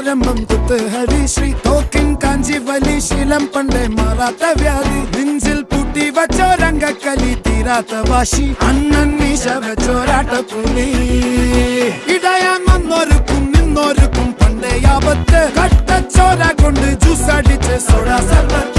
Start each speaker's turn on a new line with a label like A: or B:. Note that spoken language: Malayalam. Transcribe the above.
A: കുഴമ്പം കുത്തുഹരി ശ്രീ തോക്കിൻ കാഞ്ചി വലി ശീലം പണ്ടേ മാറാത്ത വ്യാധി നെഞ്ചിൽ പൂട്ടി വച്ചോരംഗക്കലി തീരാത്ത വാശി അണ്ണൻ മീശ വെച്ചോരാട്ട പുലി ഇടയാൻ വന്നോർക്കും നിന്നോർക്കും പണ്ടേ ആപത്ത് കട്ടച്ചോര കൊണ്ട് ജ്യൂസ് അടിച്ച് സോഡ സർബത്ത്